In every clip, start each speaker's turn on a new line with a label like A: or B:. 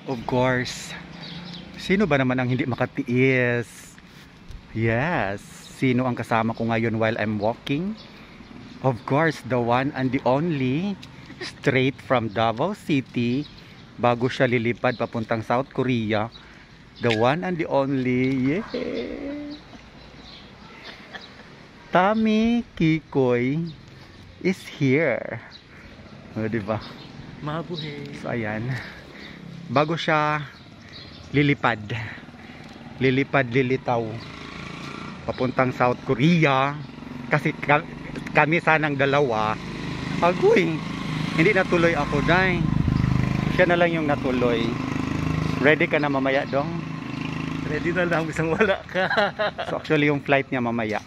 A: Of course. Sino ba naman ang hindi makatiis? Yes. Sino ang kasama ko ngayon while I'm walking? Of course, the one and the only. Straight from Davao City. Bago siya lilipad papuntang South Korea. The one and the only. Yeah. Tami Kikoy is here. O, diba?
B: Mabuhay.
A: So, ayan. Bago siya lilipad. Lilitaw. Papuntang South Korea. Kasi kami sanang dalawa. Agoy. Hindi natuloy ako, dahil. Siya na lang yung natuloy. Ready ka na mamaya, dong?
B: Ready na lang, isang wala ka.
A: So, actually, yung flight niya mamaya.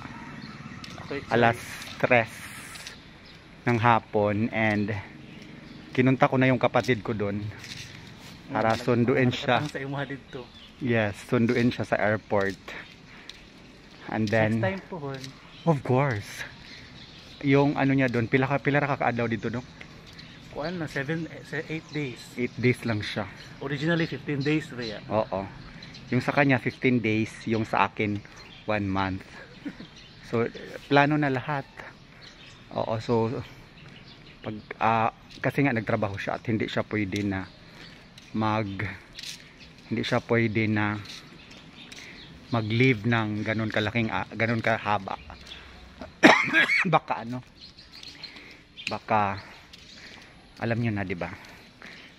A: Alas 3 ng hapon, and kinunta ko na yung kapatid ko doon para sunduin siya. Yes, sunduin siya sa airport. And then
B: next time po,
A: of course, yung ano niya doon, pila ra kakaadlaw dito, dong?
B: Kuan na 8 days.
A: 8 days lang siya.
B: Originally 15 days Rhea.
A: Oo. Yung sa kanya 15 days, yung sa akin 1 month. So, plano na lahat. Oo, so pag kasi nga nagtrabaho siya at hindi siya pwede na mag-leave ng ganun kahaba. Baka alam niyo na, 'di ba?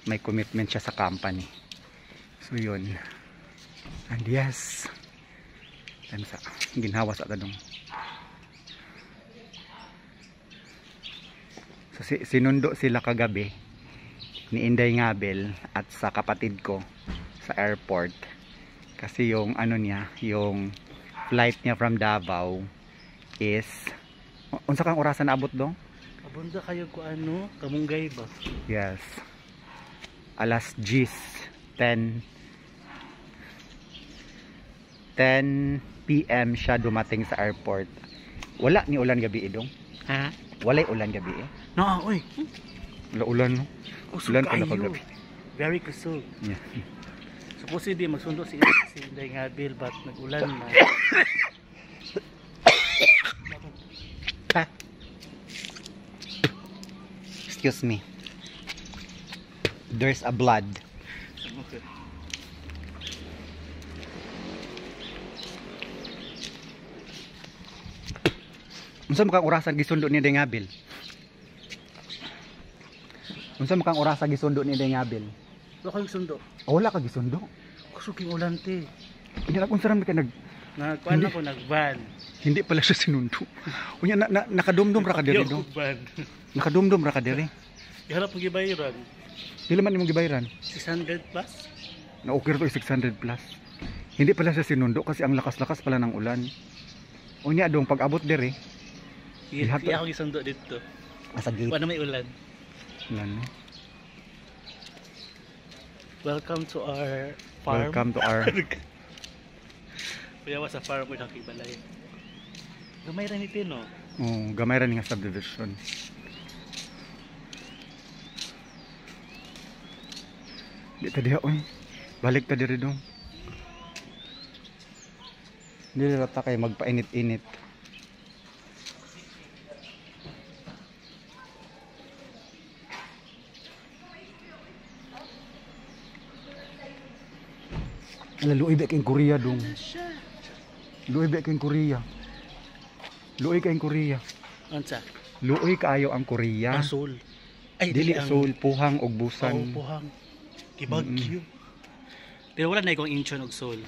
A: May commitment siya sa company. So, yun. And yes. Yan sa ginhawa sa tadong. So, sinundo sila kagabi ni Inday Ngabel at sa kapatid ko sa airport kasi yung ano niya, yung flight niya from Davao is unsa kang orasan abot, dong?
B: Abunda kayo ko ano, Kamunggay ba?
A: Yes. Alas 10 PM siya dumating sa airport. Wala ni ulan gabi, dong?
B: Ha?
A: Walay ulan gabi eh.
B: No, oy.
A: Wala ulan, no? Ulan pala kagabi.
B: Very kusog.
A: Yeah.
B: Supposedly magsundo si Inday Ngabel, but nag-ulan na.
A: Excuse me. There's a blood.
B: Okay.
A: Unsa man kang orasan gisundo ni Inday Ngabel? Unsa man kang orasan gisundo ni Inday Ngabel?
B: Wala kayong sundo.
A: Wala ka gisundo.
B: Kusog yung ulan te.
A: Hindi na unsa man ka
B: Nagkuan ako, nag-van.
A: hindi pala siya sinundo. Unya nakadumdum ra ka diri, dong.
B: Van.
A: Nakadumdum ra ka diri.
B: Iharap mo gibayran.
A: Pila man imong gibayaran?
B: 600 plus.
A: Na okay to 600 plus. Hindi pala siya sinundo kasi ang lakas-lakas pala ng ulan. Unya dong pag abot diri.
B: Hindi ako gisundo dito.
A: Asa gate.
B: Wala may ulan.
A: Ulan, no?
B: Welcome to our farm.
A: Welcome to our
B: Kuya sa farm ko nakibalay. Gamay ra ni Tino.
A: gamay ra ni nga subdivision. Di ta diha oy. Balik ta diri, dong. Dili ra ta kay magpainit-init. Luoy ba kayong Korea, dong? Luoy ba kayong Korea? Luoy kayong Korea.
B: Ansa?
A: Luoy kaayo ang Korea.
B: Seoul. Ay,
A: Dili
B: ang
A: Seoul, Puhang ug Busan.
B: Puhang. Kibagyo. Pero wala na ikong Incheon og Seoul.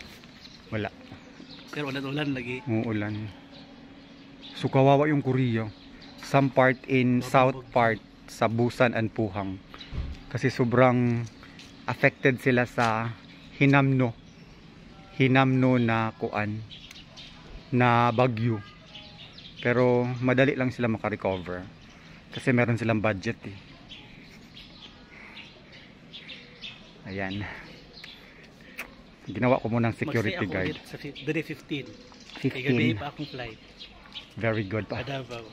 A: Wala.
B: Pero ulan lagi.
A: Uulan. So kawawa yung Korea. Some part in south part sa Busan and Puhang. Kasi sobrang affected sila sa hinamno na kuan na bagyo. Pero madali lang sila makarecover kasi meron silang budget eh. Ayan. Ginawa ko munang security guard.
B: Sa day 15.
A: 15.
B: Kay gabi pa akong flight.
A: Very good pa.
B: Davao.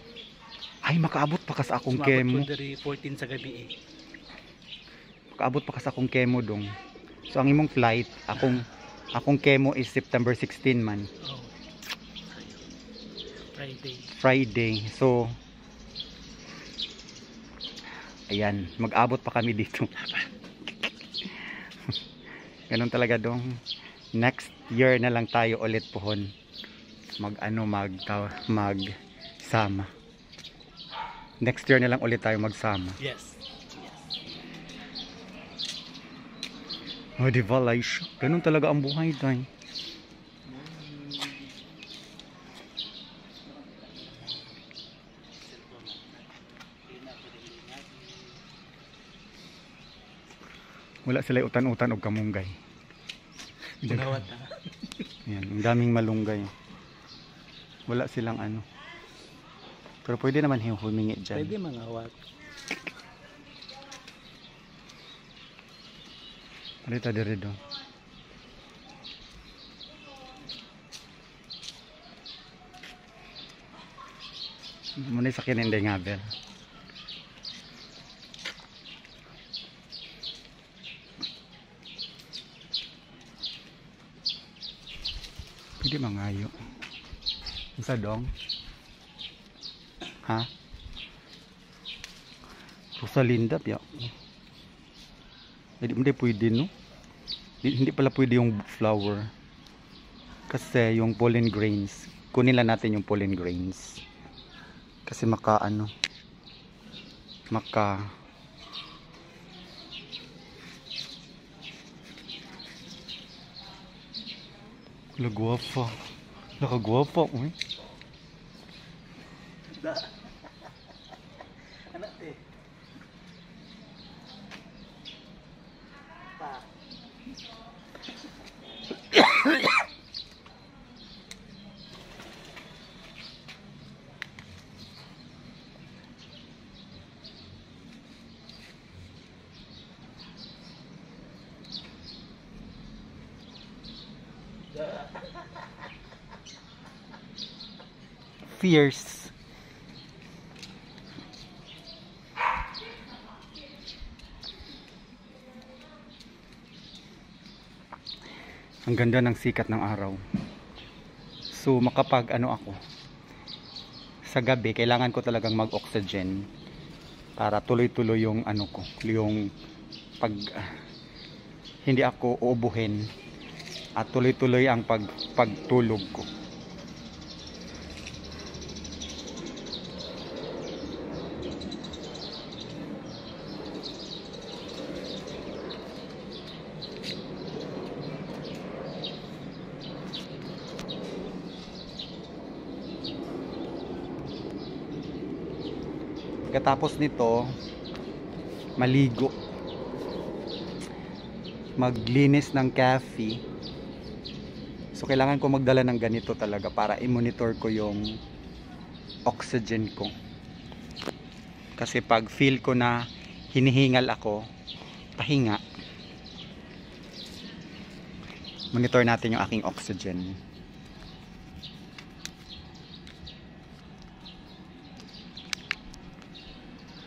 A: Ay, makaabot pa ka sa akong
B: Sumabot
A: kemo.
B: ko dari 14 sa gabi eh.
A: Makaabot pa ka sa akong kemo, dong. So ang imong flight, akong chemo is September 16 man.
B: Oh. Friday.
A: Friday. So ayan, mag-abot pa kami dito. Ganun talaga dong. Next year na lang tayo ulit pohon. Magsama. Next year na lang ulit tayo magsama.
B: Yes.
A: Oh, di ba, Laisha? Ganun talaga ang buhay, day. Wala sila utan-utan o kamunggay.
B: Gawat na.
A: Yan, ang daming malunggay. Wala silang ano. Pero pwede naman humingi dyan.
B: Pwede mangawat.
A: Alita diri do. Muna sa kinenday nga bel. Pwede mangayo. Isa dong. Ha? Rosalinda piya. Hindi pwede, no? Hindi pala pwede yung flower. Kasi yung pollen grains. Kunin lang natin yung pollen grains. Kasi maka Lagwapa. Nakagwapa, eh.
B: Anak eh.
A: Fierce. Ang ganda ng sikat ng araw. So makapag ako sa gabi, kailangan ko talagang mag-oxygen para tuloy-tuloy yung yung hindi ako uubuhin at tuloy-tuloy ang pagtulog ko. Pagkatapos nito, maligo, maglinis ng cafe. So kailangan ko magdala ng ganito talaga para i-monitor ko yung oxygen ko. Kasi pag feel ko na hinihingal ako, pahinga, monitor natin yung aking oxygen.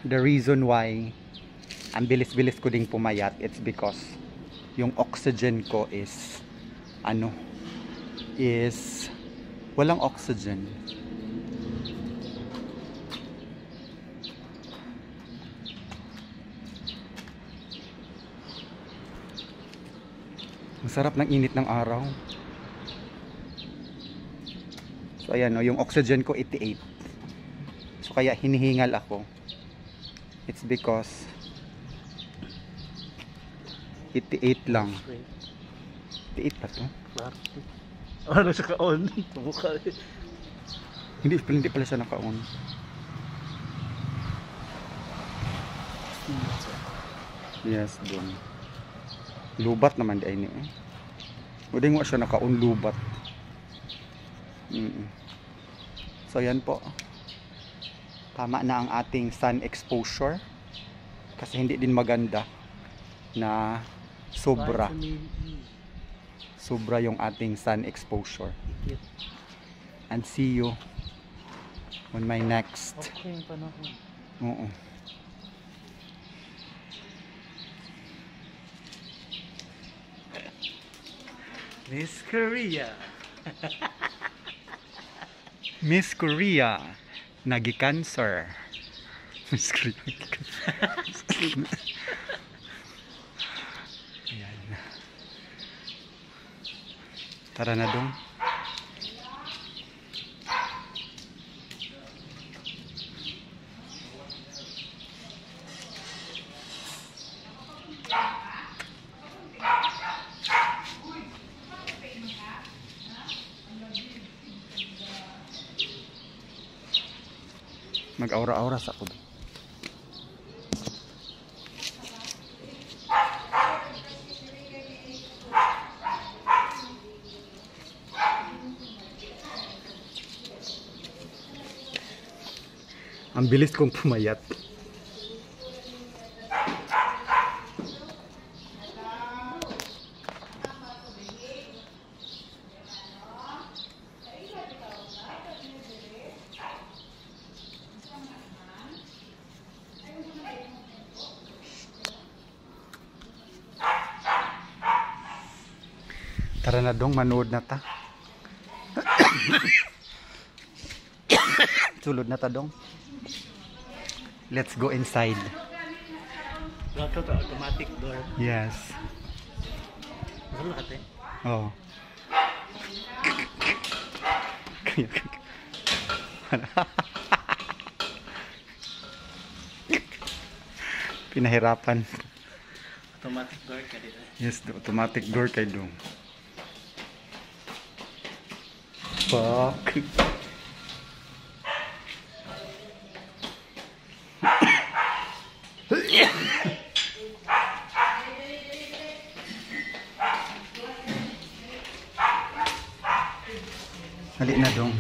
A: The reason why ang bilis-bilis ko ding pumayat, it's because yung oxygen ko is walang oxygen. Masarap ng init ng araw. So ayan, yung oxygen ko 88. So kaya hinihingal ako. It's because 88 lang. 88 pa to?
B: Ano siya ka-on?
A: Hindi pala siya naka-on. Yes, doon. Lubat naman di ay ni. Hindi mo siya naka-on, lubat. So yan po. Tama na ang ating sun exposure. Kasi hindi din maganda na sobra yung ating sun exposure. And see you on my next.
B: Okay, panahon.
A: Oo.
B: Miss Korea.
A: Miss Korea nagi-cancer. Miss Korea nagi-cancer. Ayan. Tara na dong. Mag-aura-aura sa ako. Ang bilis kong pumayat. Tara na dong, manood na ta. Sulod na ta dong. Let's go inside.
B: Welcome to automatic door.
A: Yes.
B: Ano lahat eh?
A: Oh. Pinahirapan.
B: Automatic door ka dito.
A: Yes, the automatic door kay dong. Fuck. Hali na dong.